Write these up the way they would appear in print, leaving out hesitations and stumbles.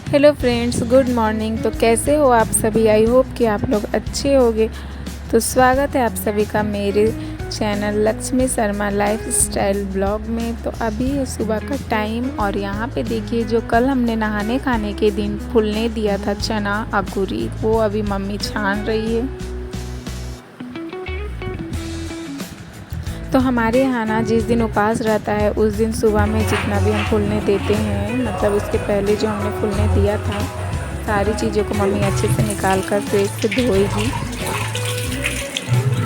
Hello friends, good morning. तो कैसे हो आप सभी? आई होप कि आप लोग अच्छे होंगे। तो स्वागत है आप सभी का मेरे channel Lakshmi Sharma life style blog में। तो अभी है सुबह का टाइम और यहाँ पे देखिए जो कल हमने नहाने खाने के दिन फूलने दिया था चना अकुरी, वो अभी मम्मी छान रही है। तो हमारे यहाँ ना जिस दिन उपवास रहता है उस दिन सुबह में जितना भी हम फूलने देते हैं, मतलब उसके पहले जो हमने फूलने दिया था सारी चीज़ों को मम्मी अच्छे से निकाल कर फ्रेश से धोएगी।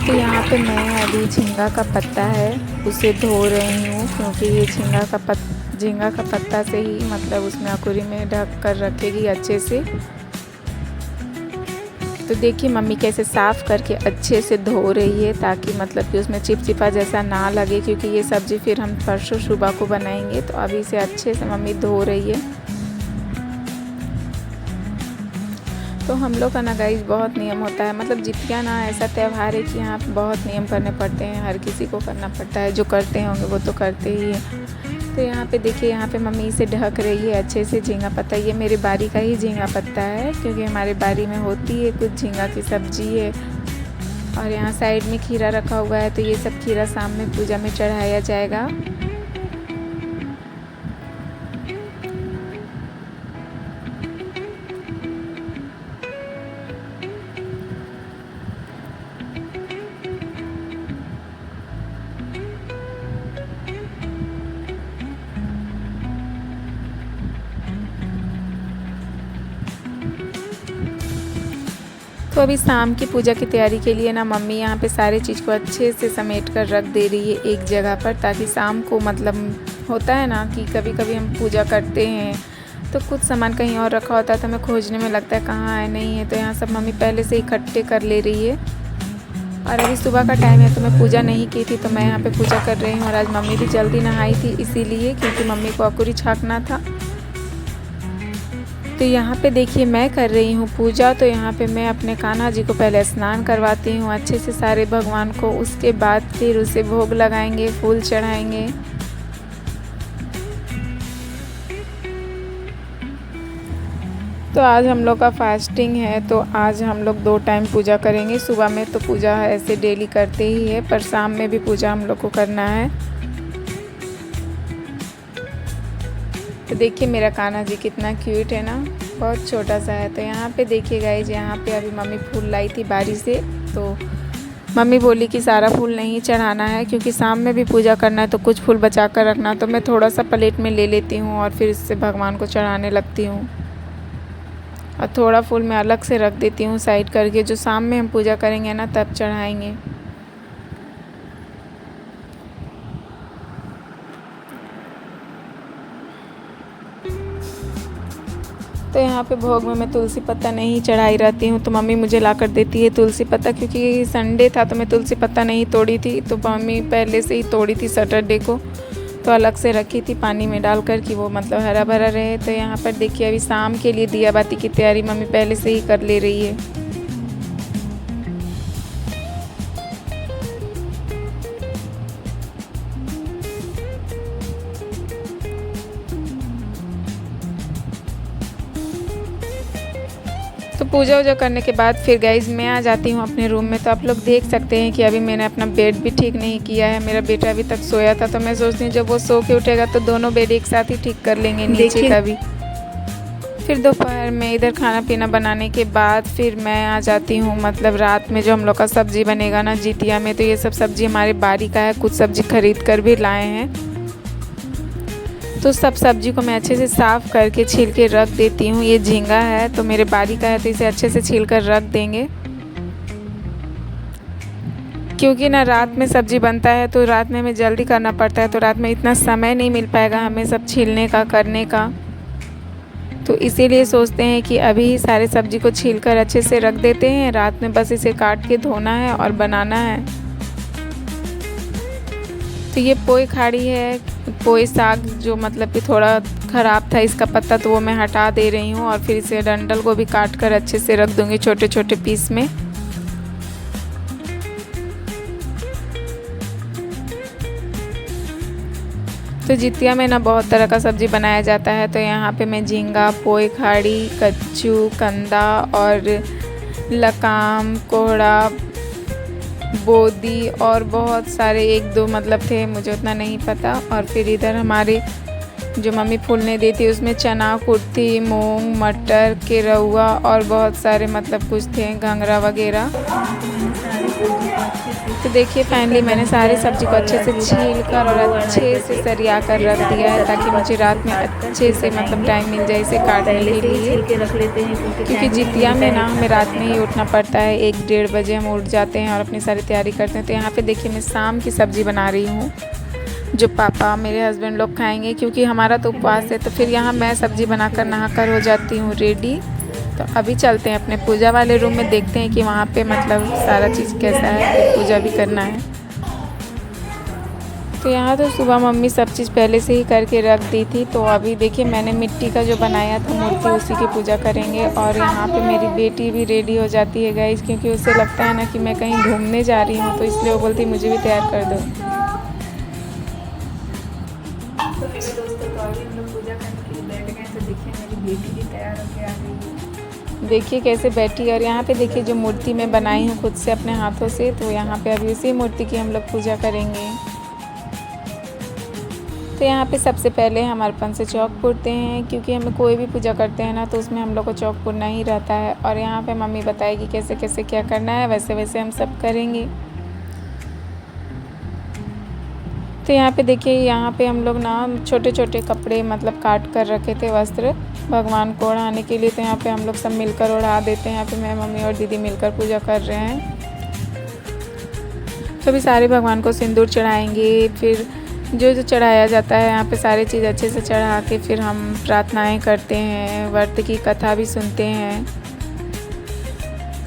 तो यहाँ पे मैं अभी झींगा का पत्ता है उसे धो रही हूँ, क्योंकि ये झींगा का पत्ता से ही मतलब उसमें अकुरी में ढक कर रखेगी अच्छे से। तो देखिए मम्मी कैसे साफ़ करके अच्छे से धो रही है, ताकि मतलब कि उसमें चिपचिपा जैसा ना लगे, क्योंकि ये सब्ज़ी फिर हम परसों सुबह को बनाएंगे। तो अभी इसे अच्छे से मम्मी धो रही है। तो हम लोग का ना गाइस बहुत नियम होता है, मतलब जितिया ना ऐसा त्यौहार है कि यहाँ बहुत नियम करने पड़ते हैं, हर किसी को करना पड़ता है। जो करते होंगे वो तो करते ही हैं। तो यहाँ पे देखिए यहाँ पे मम्मी इसे ढक रही है अच्छे से। झींगा पत्ता, ये मेरे बारी का ही झींगा पत्ता है, क्योंकि हमारे बारी में होती है कुछ झींगा की सब्जी है। और यहाँ साइड में खीरा रखा हुआ है, तो ये सब खीरा शाम में पूजा में चढ़ाया जाएगा। तो अभी शाम की पूजा की तैयारी के लिए ना मम्मी यहाँ पे सारे चीज़ को अच्छे से समेट कर रख दे रही है एक जगह पर, ताकि शाम को मतलब होता है ना कि कभी कभी हम पूजा करते हैं तो कुछ सामान कहीं और रखा होता है, तो हमें खोजने में लगता है कहाँ है नहीं है। तो यहाँ सब मम्मी पहले से इकट्ठे कर ले रही है। और अभी सुबह का टाइम है तो मैं पूजा नहीं की थी, तो मैं यहाँ पे पूजा कर रही हूँ। और आज मम्मी भी जल्दी नहाई थी इसीलिए, क्योंकि मम्मी को अकुरी छाकना था। तो यहाँ पे देखिए मैं कर रही हूँ पूजा। तो यहाँ पे मैं अपने कान्हा जी को पहले स्नान करवाती हूँ अच्छे से सारे भगवान को, उसके बाद फिर उसे भोग लगाएंगे, फूल चढ़ाएंगे। तो आज हम लोग का फास्टिंग है, तो आज हम लोग 2 टाइम पूजा करेंगे। सुबह में तो पूजा ऐसे डेली करते ही है, पर शाम में भी पूजा हम लोग को करना है। तो देखिए मेरा कान्हा जी कितना क्यूट है ना, बहुत छोटा सा है। तो यहाँ पे देखिए गाइज, यहाँ पे अभी मम्मी फूल लाई थी बारी से। तो मम्मी बोली कि सारा फूल नहीं चढ़ाना है, क्योंकि शाम में भी पूजा करना है, तो कुछ फूल बचा कर रखना। तो मैं थोड़ा सा प्लेट में ले लेती हूँ और फिर इससे भगवान को चढ़ाने लगती हूँ। और थोड़ा फूल मैं अलग से रख देती हूँ साइड करके, जो शाम में हम पूजा करेंगे ना तब चढ़ाएँगे। तो यहाँ पे भोग में मैं तुलसी पत्ता नहीं चढ़ाई रहती हूँ, तो मम्मी मुझे ला कर देती है तुलसी पत्ता, क्योंकि संडे था तो मैं तुलसी पत्ता नहीं तोड़ी थी। तो मम्मी पहले से ही तोड़ी थी सैटरडे को, तो अलग से रखी थी पानी में डालकर कि वो मतलब हरा भरा रहे। तो यहाँ पर देखिए अभी शाम के लिए दिया बाती की तैयारी मम्मी पहले से ही कर ले रही है। तो पूजा वूजा करने के बाद फिर गाइज मैं आ जाती हूँ अपने रूम में। तो आप लोग देख सकते हैं कि अभी मैंने अपना बेड भी ठीक नहीं किया है। मेरा बेटा अभी तक सोया था, तो मैं सोचती हूँ जब वो सो के उठेगा तो दोनों बेड एक साथ ही ठीक कर लेंगे नीचे का भी। फिर दोपहर में इधर खाना पीना बनाने के बाद फिर मैं आ जाती हूँ, मतलब रात में जो हम लोग का सब्ज़ी बनेगा ना जितिया में। तो ये सब सब्ज़ी हमारे बारी का है, कुछ सब्ज़ी खरीद कर भी लाए हैं। तो सब सब्जी को मैं अच्छे से साफ़ करके छील के रख देती हूँ। ये झींगा है तो मेरे बारी का है, तो इसे अच्छे से छील कर रख देंगे, क्योंकि ना रात में सब्ज़ी बनता है तो रात में हमें जल्दी करना पड़ता है। तो रात में इतना समय नहीं मिल पाएगा हमें सब छीलने का करने का। तो इसीलिए सोचते हैं कि अभी ही सारे सब्ज़ी को छील कर अच्छे से रख देते हैं, रात में बस इसे काट के धोना है और बनाना है। तो ये पोई खाड़ी है, पोई साग जो मतलब कि थोड़ा ख़राब था इसका पत्ता, तो वो मैं हटा दे रही हूँ। और फिर इसे डंडल को भी काट कर अच्छे से रख दूँगी छोटे छोटे पीस में। तो जितिया में ना बहुत तरह का सब्ज़ी बनाया जाता है। तो यहाँ पे मैं झींगा, पोई खाड़ी, कच्चू, कंदा और लकाम, कोहड़ा, बोदी और बहुत सारे एक दो मतलब थे, मुझे उतना नहीं पता। और फिर इधर हमारे जो मम्मी फूलने दी थी उसमें चना, कुर्थी, मूंग, मटर, केरउआ और बहुत सारे मतलब कुछ थे, घंघरा वगैरह। तो देखिए फाइनली मैंने सारे सब्ज़ी को अच्छे से छील कर और अच्छे से सरिया कर रख दिया है, ताकि मुझे रात में अच्छे से मतलब टाइम मिल जाए इसे काटने के लिए। क्योंकि जितिया में ना हमें रात में ही उठना पड़ता है, 1-1:30 बजे हम उठ जाते हैं और अपनी सारी तैयारी करते हैं। तो यहाँ पे देखिए मैं शाम की सब्ज़ी बना रही हूँ, जो पापा मेरे हस्बैंड लोग खाएंगे, क्योंकि हमारा तो उपवास है। तो फिर यहाँ मैं सब्ज़ी बनाकर नहाकर हो जाती हूँ रेडी। तो अभी चलते हैं अपने पूजा वाले रूम में, देखते हैं कि वहाँ पे मतलब सारा चीज़ कैसा है, फिर पूजा भी करना है। तो यहाँ तो सुबह मम्मी सब चीज़ पहले से ही करके रख दी थी। तो अभी देखिए मैंने मिट्टी का जो बनाया था मूर्ति, उसी की पूजा करेंगे। और यहाँ पे मेरी बेटी भी रेडी हो जाती है गाइस, क्योंकि उसे लगता है ना कि मैं कहीं घूमने जा रही हूँ, तो इसलिए वो बोलती मुझे भी तैयार कर दो। तो मेरे दोस्तों तो अभी हम लोग पूजा करने के लिए बैठ गए। तो देखिए मेरी बेटी भी तैयार होकर आ गई है, देखिए कैसे बैठी। और यहाँ पे देखिए जो मूर्ति मैं बनाई हूँ खुद से अपने हाथों से, तो यहाँ पे अभी उसी मूर्ति की हम लोग पूजा करेंगे। तो यहाँ पे सबसे पहले हम अर्पण से चौक पूरते हैं, क्योंकि हमें कोई भी पूजा करते हैं ना तो उसमें हम लोग को चौक पूरना ही रहता है। और यहाँ पे मम्मी बताएगी कैसे कैसे क्या करना है, वैसे वैसे हम सब करेंगे। तो यहाँ पे देखिए, यहाँ पे हम लोग ना छोटे छोटे कपड़े मतलब काट कर रखे थे, वस्त्र भगवान को ओढ़ाने के लिए। तो यहाँ पे हम लोग सब मिलकर ओढ़ा देते हैं। यहाँ पे मैं, मम्मी और दीदी मिलकर पूजा कर रहे हैं। तो अभी सारे भगवान को सिंदूर चढ़ाएंगे, फिर जो जो चढ़ाया जाता है यहाँ पे सारी चीज़ अच्छे से चढ़ा के फिर हम प्रार्थनाएं करते हैं, व्रत की कथा भी सुनते हैं।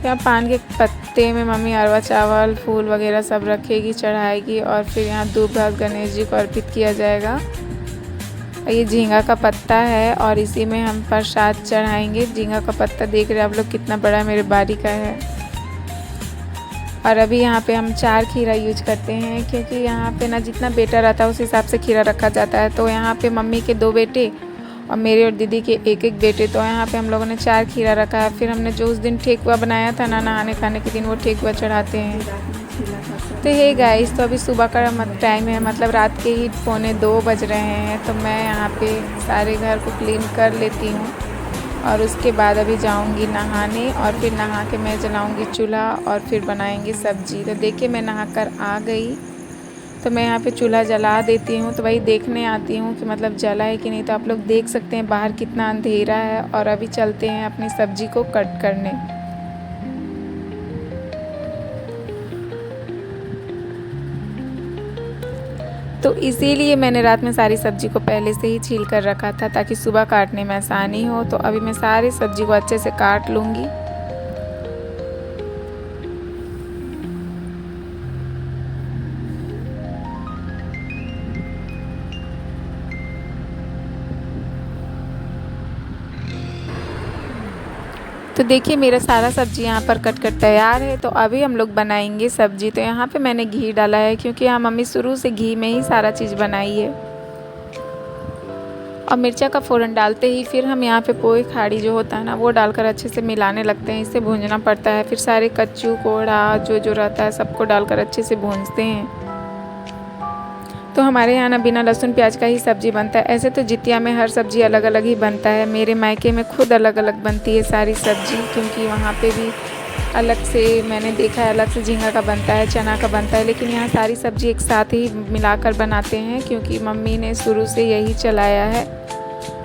यहाँ पान के पत्ते में मम्मी अरवा चावल, फूल वगैरह सब रखेगी, चढ़ाएगी। और फिर यहाँ धूप घास गणेश जी को अर्पित किया जाएगा। ये झींगा का पत्ता है और इसी में हम प्रसाद चढ़ाएंगे। झींगा का पत्ता देख रहे हैं आप लोग कितना बड़ा मेरे बारी का है। और अभी यहाँ पे हम 4 खीरा यूज करते हैं, क्योंकि यहाँ पे ना जितना बेटा रहता है उस हिसाब से खीरा रखा जाता है। तो यहाँ पे मम्मी के 2 बेटे और मेरे और दीदी के 1-1 बेटे, तो यहाँ पे हम लोगों ने 4 खीरा रखा है। फिर हमने जो उस दिन ठेकुआ बनाया था ना नहाने खाने के दिन, वो ठेकुआ चढ़ाते हैं। तो हे गाइस, तो अभी सुबह का टाइम है, मतलब रात के ही 1:45 बज रहे हैं। तो मैं यहाँ पे सारे घर को क्लीन कर लेती हूँ और उसके बाद अभी जाऊंगी नहाने। और फिर नहा के मैं जलाऊंगी चूल्हा और फिर बनाएंगे सब्जी। तो देखिए मैं नहाकर आ गई, तो मैं यहाँ पे चूल्हा जला देती हूँ। तो वही देखने आती हूँ कि मतलब जला है कि नहीं। तो आप लोग देख सकते हैं बाहर कितना अंधेरा है। और अभी चलते हैं अपनी सब्जी को कट करने। तो इसीलिए मैंने रात में सारी सब्ज़ी को पहले से ही छील कर रखा था, ताकि सुबह काटने में आसानी हो। तो अभी मैं सारी सब्ज़ी को अच्छे से काट लूँगी। तो देखिए मेरा सारा सब्ज़ी यहाँ पर कट कर तैयार है। तो अभी हम लोग बनाएंगे सब्ज़ी। तो यहाँ पे मैंने घी डाला है, क्योंकि यहाँ मम्मी शुरू से घी में ही सारा चीज़ बनाई है। और मिर्चा का फ़ौरन डालते ही फिर हम यहाँ पे पोई खाड़ी जो होता है ना, वो डालकर अच्छे से मिलाने लगते हैं। इसे भूंजना पड़ता है। फिर सारे कच्चू, कोहड़ा जो जो रहता है सबको डालकर अच्छे से भूंजते हैं। तो हमारे यहाँ ना बिना लहसुन प्याज का ही सब्ज़ी बनता है। ऐसे तो जितिया में हर सब्ज़ी अलग अलग ही बनता है। मेरे मायके में खुद अलग अलग बनती है सारी सब्ज़ी, क्योंकि वहाँ पे भी अलग से मैंने देखा है, अलग से झींगा का बनता है, चना का बनता है। लेकिन यहाँ सारी सब्ज़ी एक साथ ही मिलाकर बनाते हैं, क्योंकि मम्मी ने शुरू से यही चलाया है।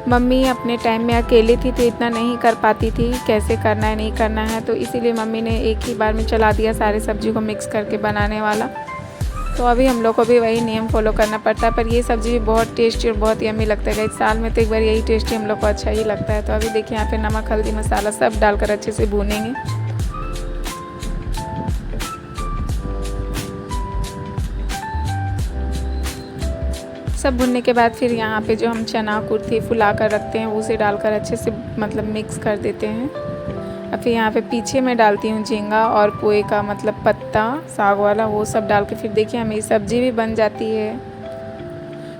मम्मी अपने टाइम में अकेली थी तो इतना नहीं कर पाती थी, कैसे करना है नहीं करना है। तो इसीलिए मम्मी ने एक ही बार में चला दिया सारे सब्ज़ी को मिक्स करके बनाने वाला। तो अभी हम लोग को भी वही नियम फॉलो करना पड़ता है। पर ये सब्ज़ी भी बहुत टेस्टी और बहुत यम्मी लगता है। इस साल में तो एक बार यही टेस्टी हम लोग को अच्छा ही लगता है। तो अभी देखिए यहाँ पे नमक, हल्दी, मसाला सब डालकर अच्छे से भूनेंगे। सब भुनने के बाद फिर यहाँ पे जो हम चना कुर्थी फुला कर रखते हैं उसे डालकर अच्छे से मतलब मिक्स कर देते हैं। अब फिर यहाँ पे पीछे मैं डालती हूँ झींगा और पोए का मतलब पत्ता, साग वाला, वो सब डाल के फिर देखिए हमें सब्ज़ी भी बन जाती है।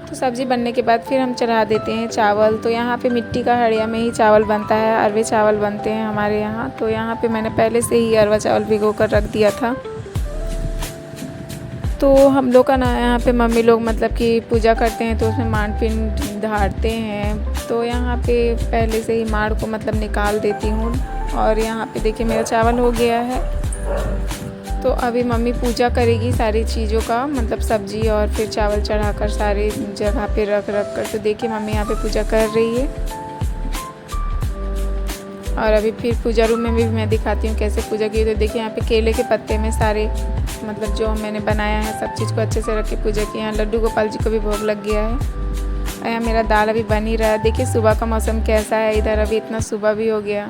तो सब्ज़ी बनने के बाद फिर हम चढ़ा देते हैं चावल। तो यहाँ पे मिट्टी का हड़िया में ही चावल बनता है, अरवे चावल बनते हैं हमारे यहाँ। तो यहाँ पे मैंने पहले से ही अरवा चावल भिगो कर रख दिया था। तो हम लोग का ना यहाँ पे मम्मी लोग मतलब कि पूजा करते हैं तो उसमें मांड पिंड धारते हैं। तो यहाँ पे पहले से ही माड़ को मतलब निकाल देती हूँ। और यहाँ पे देखिए मेरा चावल हो गया है। तो अभी मम्मी पूजा करेगी सारी चीज़ों का, मतलब सब्ज़ी और फिर चावल चढ़ाकर सारे जगह पे रख कर। तो देखिए मम्मी यहाँ पे पूजा कर रही है। और अभी फिर पूजा रूम में भी मैं दिखाती हूँ कैसे पूजा की। तो देखिए यहाँ पे केले के पत्ते में सारे मतलब जो मैंने बनाया है सब चीज़ को अच्छे से रख के पूजा की। यहाँ लड्डू गोपाल जी को भी भोग लग गया है। और यहाँ मेरा दाल अभी बन ही रहा है। देखिए सुबह का मौसम कैसा है इधर, अभी इतना सुबह भी हो गया।